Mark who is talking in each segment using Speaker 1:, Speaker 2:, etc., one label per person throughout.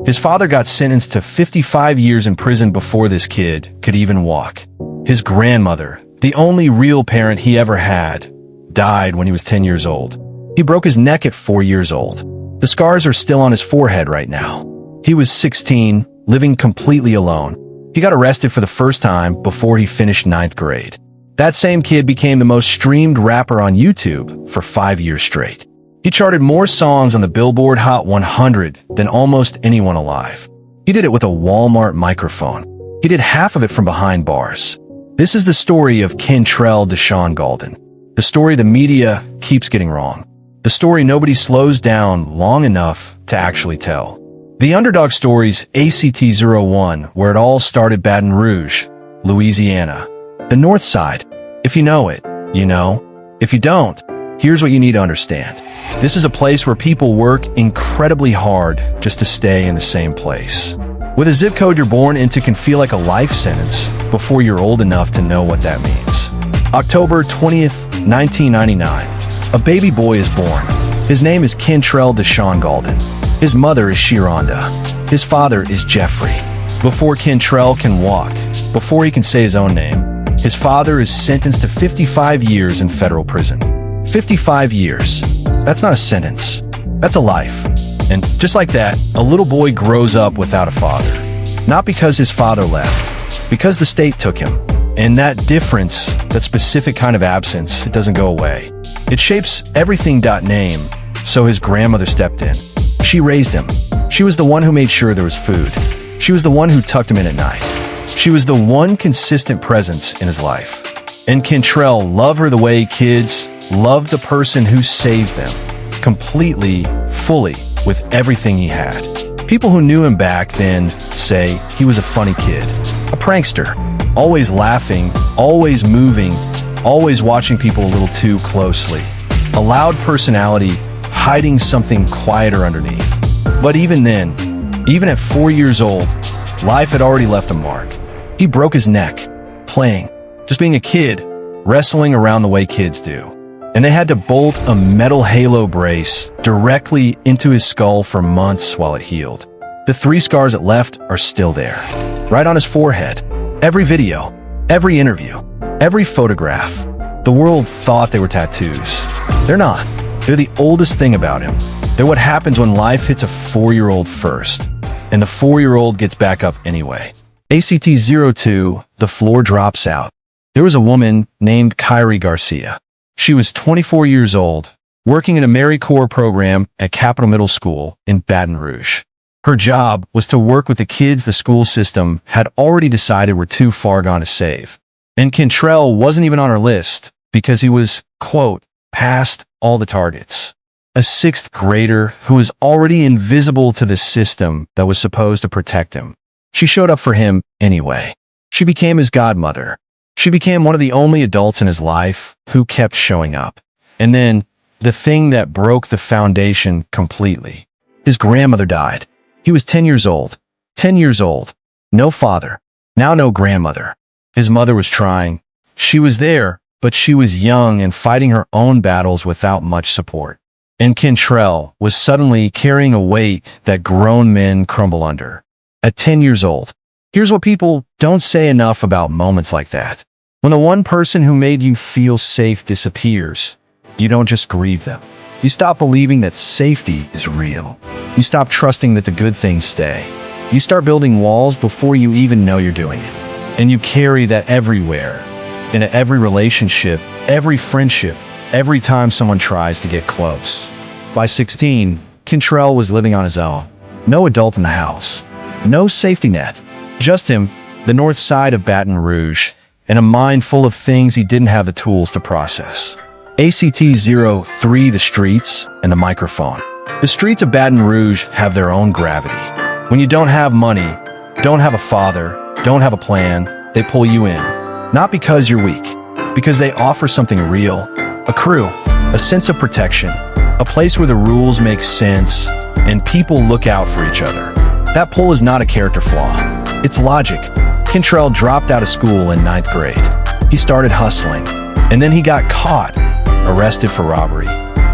Speaker 1: His father got sentenced to 55 years in prison before this kid could even walk. His grandmother, the only real parent he ever had, died when he was 10 years old. He broke his neck at 4 years old. The scars are still on his forehead right now. He was 16, living completely alone. He got arrested for the first time before he finished 9th grade. That same kid became the most streamed rapper on YouTube for 5 years straight. He charted more songs on the Billboard Hot 100 than almost anyone alive. He did it with a Walmart microphone. He did half of it from behind bars. This is the story of Kentrell DeSean Gaulden. The story the media keeps getting wrong. The story nobody slows down long enough to actually tell. The Underdog story's ACT-01, where it all started, Baton Rouge, Louisiana. The North Side. If you know it, you know. If you don't, here's what you need to understand. This is a place where people work incredibly hard just to stay in the same place. With a zip code you're born into can feel like a life sentence before you're old enough to know what that means. October 20th, 1999. A baby boy is born. His name is Kentrell DeSean Gaulden. His mother is Sharonda. His father is Jeffrey. Before Kentrell can walk, before he can say his own name, his father is sentenced to 55 years in federal prison. 55 years. That's not a sentence. That's a life. And just like that, a little boy grows up without a father. Not because his father left, because the state took him. And that difference, that specific kind of absence, it doesn't go away. It shapes everything. Name. So his grandmother stepped in. She raised him. She was the one who made sure there was food. She was the one who tucked him in at night. She was the one consistent presence in his life. And Kentrell loved her the way kids love the person who saves them. Completely, fully, with everything he had. People who knew him back then say he was a funny kid. A prankster. Always laughing, always moving, always watching people a little too closely. A loud personality, hiding something quieter underneath. But even then, even at 4 years old, life had already left a mark. He broke his neck, playing, just being a kid, wrestling around the way kids do. And they had to bolt a metal halo brace directly into his skull for months while it healed. The 3 scars it left are still there, right on his forehead. Every video, every interview, every photograph. The world thought they were tattoos. They're not. They're the oldest thing about him. They're what happens when life hits a 4-year-old first, and the 4-year-old gets back up anyway. ACT-02, the floor drops out. There was a woman named Kyrie Garcia. She was 24 years old, working in a AmeriCorps program at Capitol Middle School in Baton Rouge. Her job was to work with the kids the school system had already decided were too far gone to save. And Kentrell wasn't even on her list because he was, quote, past all the targets. A 6th grader who was already invisible to the system that was supposed to protect him. She showed up for him anyway. She became his godmother. She became one of the only adults in his life who kept showing up. And then, the thing that broke the foundation completely. His grandmother died. He was 10 years old. 10 years old. No father. Now no grandmother. His mother was trying. She was there, but she was young and fighting her own battles without much support. And Kentrell was suddenly carrying a weight that grown men crumble under. At 10 years old. Here's what people don't say enough about moments like that. When the one person who made you feel safe disappears, you don't just grieve them. You stop believing that safety is real. You stop trusting that the good things stay. You start building walls before you even know you're doing it. And you carry that everywhere. Into every relationship, every friendship, every time someone tries to get close. By 16, Kentrell was living on his own. No adult in the house. No safety net. Just him, the north side of Baton Rouge, and a mind full of things he didn't have the tools to process. ACT-03, the streets and the microphone. The streets of Baton Rouge have their own gravity. When you don't have money, don't have a father, don't have a plan, they pull you in. Not because you're weak, because they offer something real. A crew, a sense of protection, a place where the rules make sense, and people look out for each other. That pull is not a character flaw. It's logic. Kentrell dropped out of school in 9th grade. He started hustling, and then he got caught, arrested for robbery.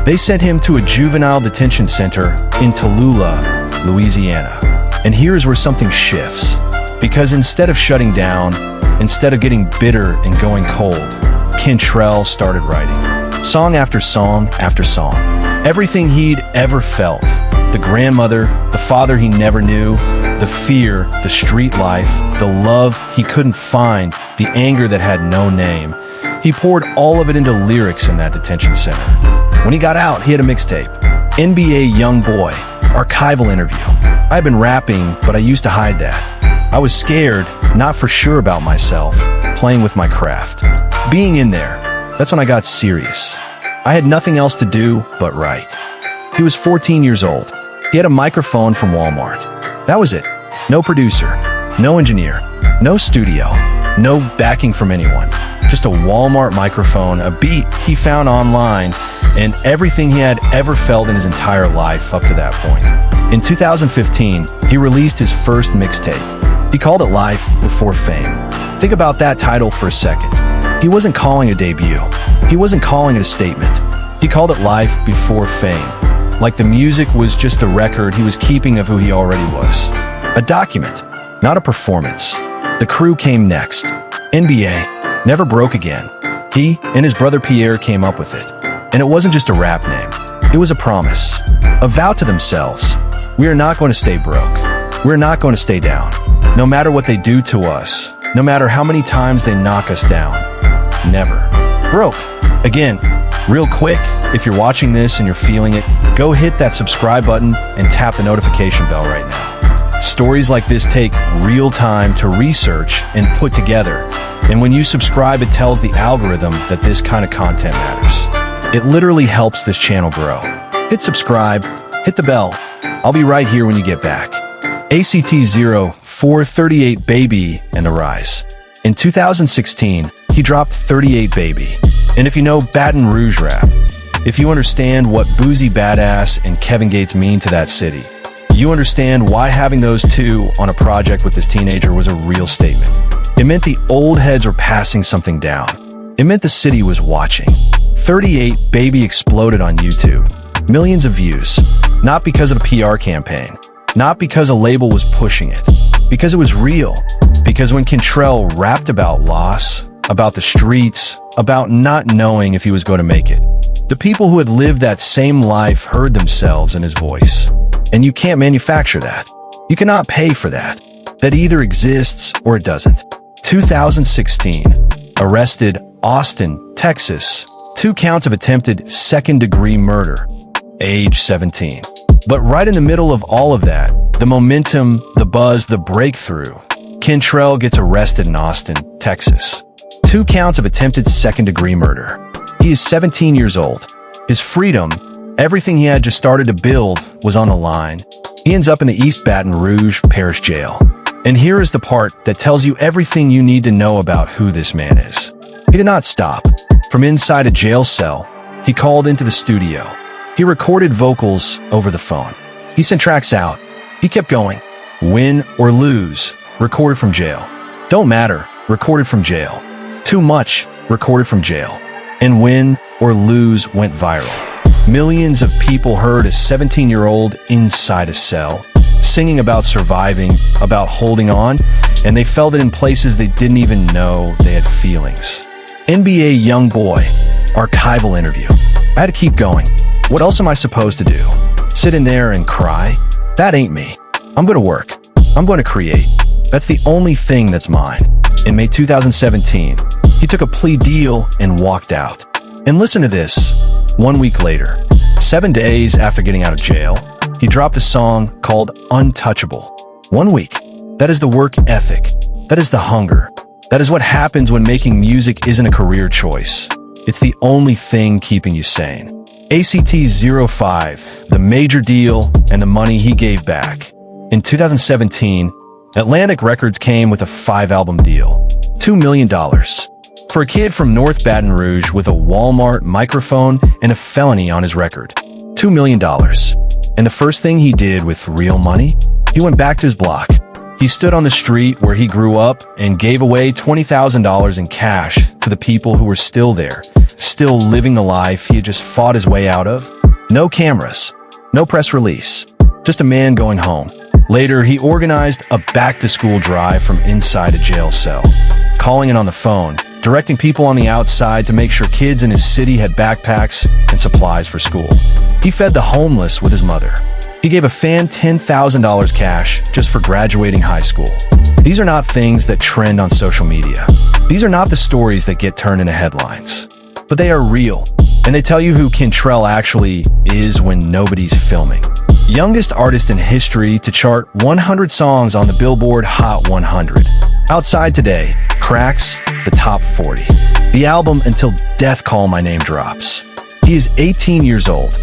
Speaker 1: They sent him to a juvenile detention center in Tallulah, Louisiana. And here's where something shifts. Because instead of shutting down, instead of getting bitter and going cold, Kentrell started writing. Song after song after song. Everything he'd ever felt. The grandmother, the father he never knew, the fear, the street life, the love he couldn't find, the anger that had no name. He poured all of it into lyrics in that detention center. When he got out, he had a mixtape. NBA YoungBoy, archival interview. I had been rapping, but I used to hide that. I was scared, not for sure about myself, playing with my craft. Being in there, that's when I got serious. I had nothing else to do but write. He was 14 years old. He had a microphone from Walmart. That was it. No producer, no engineer, no studio, no backing from anyone. Just a Walmart microphone, a beat he found online, and everything he had ever felt in his entire life up to that point. In 2015, he released his first mixtape. He called it Life Before Fame. Think about that title for a second. He wasn't calling it a debut. He wasn't calling it a statement. He called it Life Before Fame. Like the music was just a record he was keeping of who he already was. A document, not a performance. The crew came next. NBA, Never Broke Again. He and his brother Pierre came up with it. And it wasn't just a rap name. It was a promise. A vow to themselves. We are not going to stay broke. We're not going to stay down. No matter what they do to us. No matter how many times they knock us down. Never. Broke. Again, real quick, if you're watching this and you're feeling it, go hit that subscribe button and tap the notification bell right now. Stories like this take real time to research and put together. And when you subscribe, it tells the algorithm that this kind of content matters. It literally helps this channel grow. Hit subscribe, hit the bell. I'll be right here when you get back. ACT 0438 Baby and the Rise. In 2016, he dropped 38 Baby. And if you know Baton Rouge rap, if you understand what Boozy Badass and Kevin Gates mean to that city, you understand why having those two on a project with this teenager was a real statement. It meant the old heads were passing something down. It meant the city was watching. 38 Baby exploded on YouTube. Millions of views. Not because of a PR campaign. Not because a label was pushing it. Because it was real. Because when Kentrell rapped about loss, about the streets, about not knowing if he was going to make it, the people who had lived that same life heard themselves in his voice. And you can't manufacture that. You cannot pay for that. That either exists or it doesn't. 2016. Arrested, Austin, Texas. 2 counts of attempted second-degree murder. Age 17. But right in the middle of all of that, the momentum, the buzz, the breakthrough, Kentrell gets arrested in Austin, Texas. 2 counts of attempted second-degree murder. He is 17 years old. His freedom, everything he had just started to build, was on the line. He ends up in the East Baton Rouge Parish Jail. And here is the part that tells you everything you need to know about who this man is. He did not stop. From inside a jail cell, he called into the studio. He recorded vocals over the phone. He sent tracks out. He kept going. Win or lose, recorded from jail. Don't matter, recorded from jail. Too much, recorded from jail. And Win or Lose went viral. Millions of people heard a 17-year-old inside a cell, singing about surviving, about holding on, and they felt it in places they didn't even know they had feelings. NBA YoungBoy, archival interview. I had to keep going. What else am I supposed to do? Sit in there and cry? That ain't me. I'm going to work. I'm going to create. That's the only thing that's mine. In May 2017, he took a plea deal and walked out. And listen to this. 1 week later, 7 days after getting out of jail, he dropped a song called Untouchable. 1 week. That is the work ethic. That is the hunger. That is what happens when making music isn't a career choice. It's the only thing keeping you sane. ACT 05, the major deal and the money he gave back. In 2017, Atlantic Records came with a 5-album deal. $2 million. For a kid from North Baton Rouge with a Walmart microphone and a felony on his record. $2 million. And the first thing he did with real money? He went back to his block. He stood on the street where he grew up and gave away $20,000 in cash to the people who were still there, still living the life he had just fought his way out of. No cameras, no press release, just a man going home. Later, he organized a back-to-school drive from inside a jail cell, calling in on the phone, directing people on the outside to make sure kids in his city had backpacks and supplies for school. He fed the homeless with his mother. He gave a fan $10,000 cash just for graduating high school. These are not things that trend on social media. These are not the stories that get turned into headlines. But they are real, and they tell you who Kentrell actually is when nobody's filming. Youngest artist in history to chart 100 songs on the Billboard Hot 100. Outside Today cracks the top 40. The album Until Death Call My Name drops. He is 18 years old,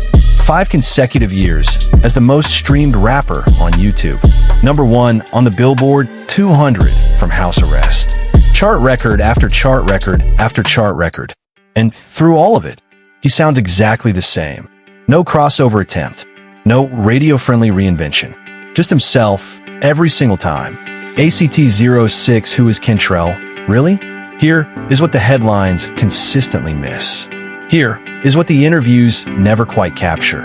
Speaker 1: 5 consecutive years as the most streamed rapper on YouTube. Number 1 on the Billboard 200 from house arrest. Chart record after chart record after chart record. And through all of it, he sounds exactly the same. No crossover attempt. No radio-friendly reinvention. Just himself, every single time. ACT06, who is Kentrell? Really? Here is what the headlines consistently miss. Here is what the interviews never quite capture.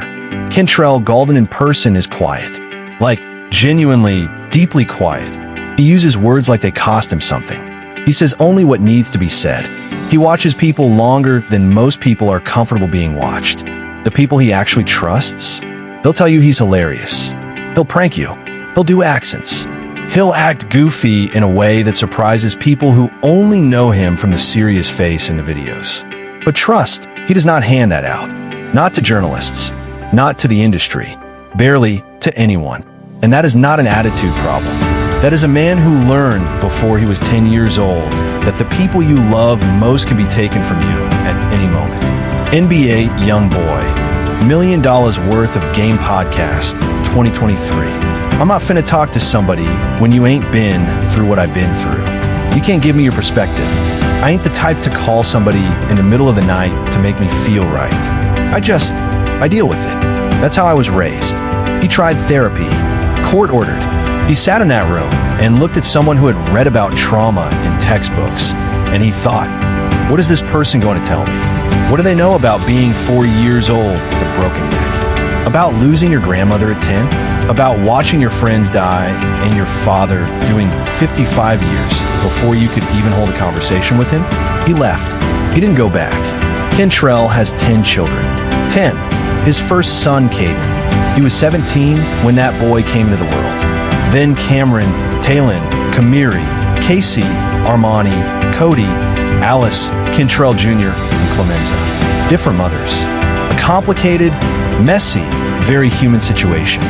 Speaker 1: Kentrell Gaulden in person is quiet. Like, genuinely, deeply quiet. He uses words like they cost him something. He says only what needs to be said. He watches people longer than most people are comfortable being watched. The people he actually trusts? They'll tell you he's hilarious. He'll prank you. He'll do accents. He'll act goofy in a way that surprises people who only know him from the serious face in the videos. But trust, he does not hand that out. Not to journalists. Not to the industry. Barely to anyone. And that is not an attitude problem. That is a man who learned before he was 10 years old that the people you love most can be taken from you at any moment. NBA YoungBoy. $1 million worth of game podcast 2023. I'm not finna talk to somebody when you ain't been through what I've been through. You can't give me your perspective. I ain't the type to call somebody in the middle of the night to make me feel right. I deal with it. That's how I was raised. He tried therapy, court-ordered. He sat in that room and looked at someone who had read about trauma in textbooks, and he thought, what is this person going to tell me? What do they know about being 4 years old with a broken neck? About losing your grandmother at 10? About watching your friends die and your father doing 55 years before you could even hold a conversation with him? He left. He didn't go back. Kentrell has 10 children. 10. His first son, Caden. He was 17 when that boy came into the world. Then Cameron, Talon, Kamiri, Casey, Armani, Cody, Alice, Kentrell Jr., and Clemenza. Different mothers. A complicated, messy, very human situation.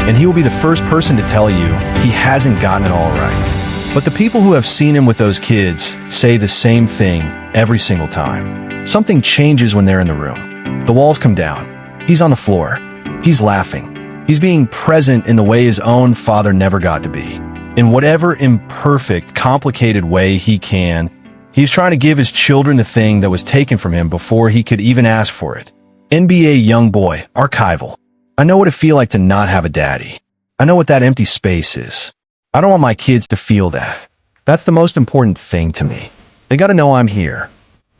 Speaker 1: And he will be the first person to tell you he hasn't gotten it all right. But the people who have seen him with those kids say the same thing every single time. Something changes when they're in the room. The walls come down. He's on the floor. He's laughing. He's being present in the way his own father never got to be. In whatever imperfect, complicated way he can, he's trying to give his children the thing that was taken from him before he could even ask for it. NBA YoungBoy, archival. I know what it feels like to not have a daddy. I know what that empty space is. I don't want my kids to feel that. That's the most important thing to me. They gotta know I'm here.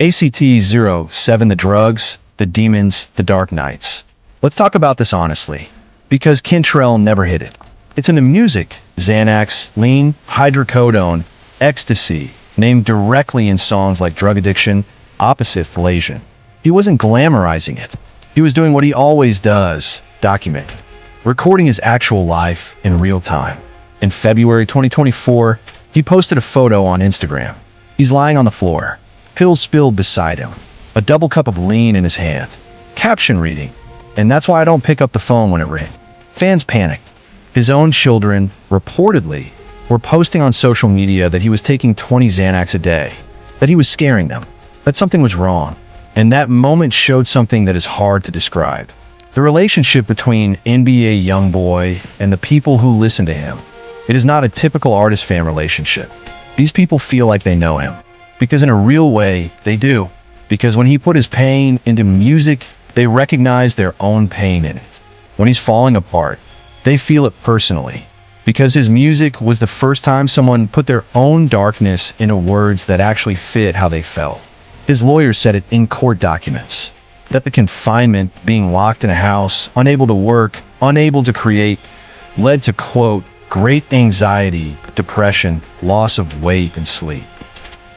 Speaker 1: ACT07, the drugs, the demons, the dark nights. Let's talk about this honestly, because Kentrell never hid it. It's in the music. Xanax, lean, hydrocodone, ecstasy, named directly in songs like Drug Addiction, Opposite Fellation. He wasn't glamorizing it. He was doing what he always does, document. Recording his actual life in real time. In February 2024, he posted a photo on Instagram. He's lying on the floor, pills spilled beside him, a double cup of lean in his hand. Caption reading, and that's why I don't pick up the phone when it rings. Fans panicked. His own children, reportedly, were posting on social media that he was taking 20 Xanax a day, that he was scaring them, that something was wrong. And that moment showed something that is hard to describe. The relationship between NBA YoungBoy and the people who listen to him. It is not a typical artist-fan relationship. These people feel like they know him. Because in a real way, they do. Because when he put his pain into music, they recognize their own pain in it. When he's falling apart, they feel it personally. Because his music was the first time someone put their own darkness into words that actually fit how they felt. His lawyers said it in court documents, that the confinement, being locked in a house, unable to work, unable to create, led to, quote, great anxiety, depression, loss of weight, and sleep.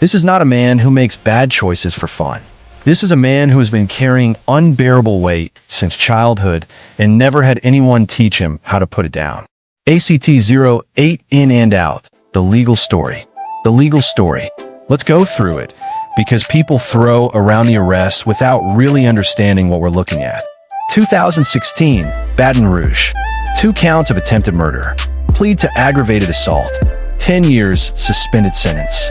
Speaker 1: This is not a man who makes bad choices for fun. This is a man who has been carrying unbearable weight since childhood and never had anyone teach him how to put it down. ACT-08 In and Out, the legal story. The legal story. Let's go through it, because people throw around the arrest without really understanding what we're looking at. 2016, Baton Rouge. 2 counts of attempted murder. Plead to aggravated assault. 10 years suspended sentence.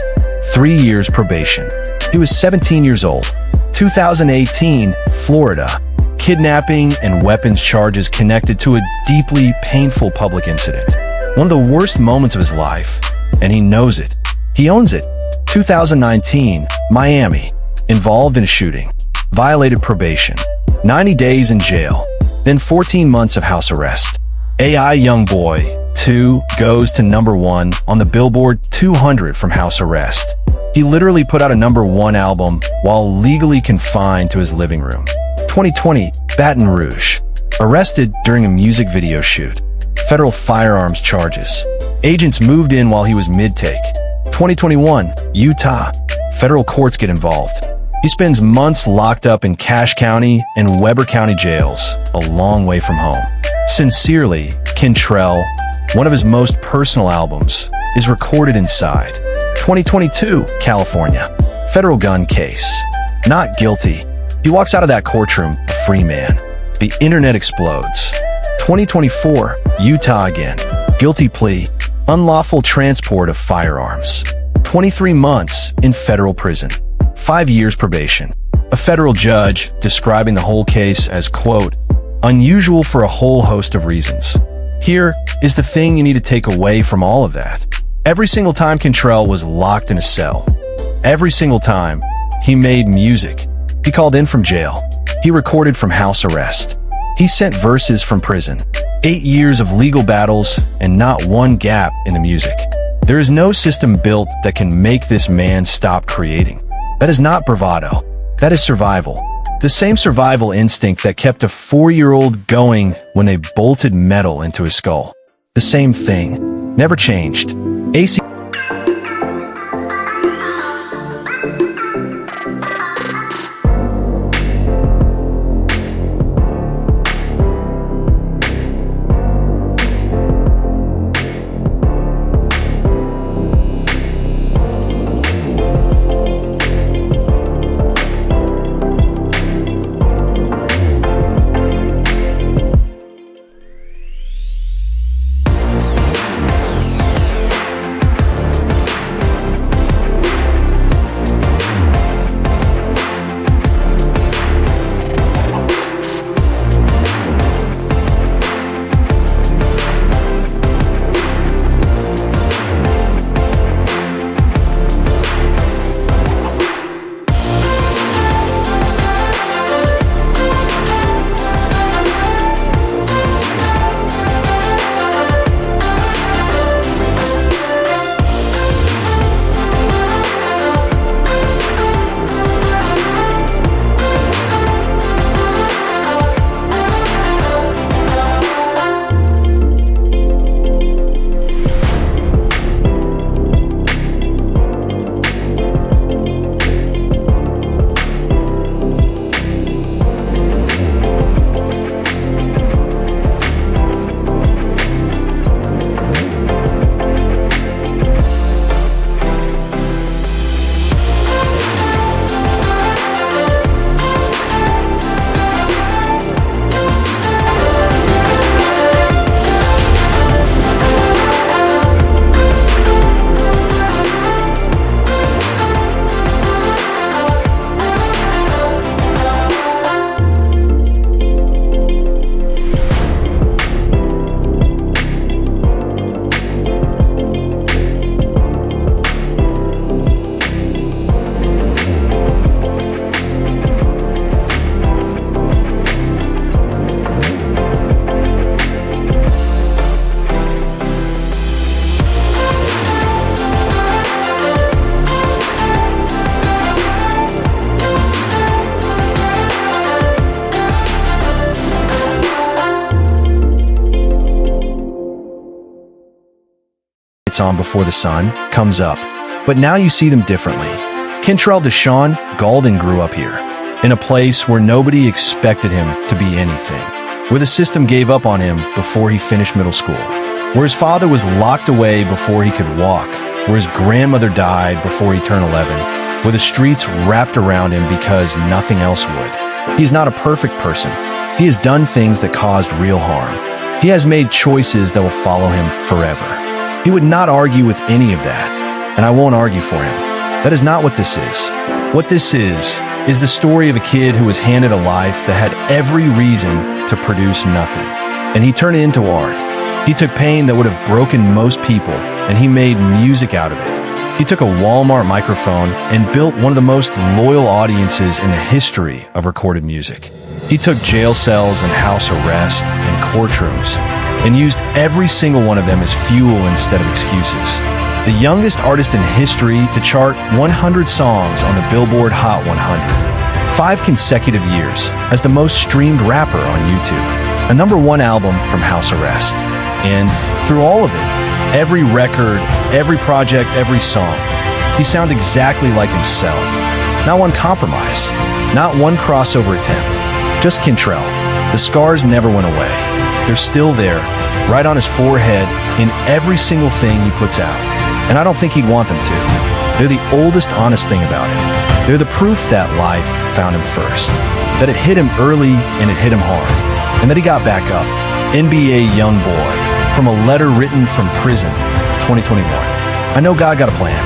Speaker 1: 3 years probation. He was 17 years old. 2018, Florida. Kidnapping and weapons charges connected to a deeply painful public incident. One of the worst moments of his life, and he knows it. He owns it. 2019, Miami. Involved in a shooting. Violated probation. 90 days in jail. Then 14 months of house arrest. AI YoungBoy 2 goes to #1 on the Billboard 200 from house arrest. He literally put out a #1 album while legally confined to his living room. 2020, Baton Rouge. Arrested during a music video shoot. Federal firearms charges. Agents moved in while he was mid-take. 2021, Utah. Federal courts get involved. He spends months locked up in Cache County and Weber County jails, a long way from home. Sincerely, Kentrell, one of his most personal albums, is recorded inside. 2022, California. Federal gun case. Not guilty. He walks out of that courtroom a free man. The internet explodes. 2024, Utah again. Guilty plea. Unlawful transport of firearms. 23 months in federal prison. 5 years probation. A federal judge describing the whole case as, quote, unusual for a whole host of reasons. Here is the thing you need to take away from all of that. Every single time Kentrell was locked in a cell, every single time he made music, he called in from jail, he recorded from house arrest, he sent verses from prison, 8 years of legal battles and not one gap in the music. There is no system built that can make this man stop creating. That is not bravado. That is survival. The same survival instinct that kept a 4-year-old going when they bolted metal into his skull. The same thing. Never changed. AC on Before the Sun comes up, but now you see them differently. Kentrell DeSean Gaulden grew up here, in a place where nobody expected him to be anything, where the system gave up on him before he finished middle school, where his father was locked away before he could walk, where his grandmother died before he turned 11, where the streets wrapped around him because nothing else would. He's not a perfect person. He has done things that caused real harm. He has made choices that will follow him forever. He would not argue with any of that, and I won't argue for him. That is not what this is. What this is the story of a kid who was handed a life that had every reason to produce nothing, and he turned it into art. He took pain that would have broken most people, and he made music out of it. He took a Walmart microphone and built one of the most loyal audiences in the history of recorded music. He took jail cells and house arrest and courtrooms and used every single one of them as fuel instead of excuses. The youngest artist in history to chart 100 songs on the Billboard Hot 100, 5 consecutive years as the most streamed rapper on YouTube, a #1 album from house arrest, and through all of it, every record, every project, every song, he sounded exactly like himself. Not one compromise, not one crossover attempt. Just Kentrell. The scars never went away. They're still there, right on his forehead, in every single thing he puts out. And I don't think he'd want them to. They're the oldest honest thing about him. They're the proof that life found him first, that it hit him early and it hit him hard, and that he got back up. NBA YoungBoy, from a letter written from prison, 2021. I know God got a plan.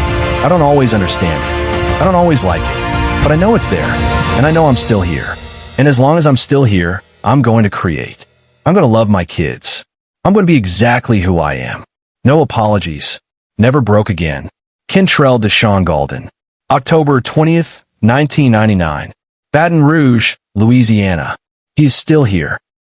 Speaker 1: I don't always understand it. I don't always like it, but I know it's there, and I know I'm still here. And as long as I'm still here, I'm going to create. I'm going to love my kids. I'm going to be exactly who I am. No apologies. Never broke again. Kentrell DeSean Gaulden. October 20th, 1999. Baton Rouge, Louisiana. He is still here.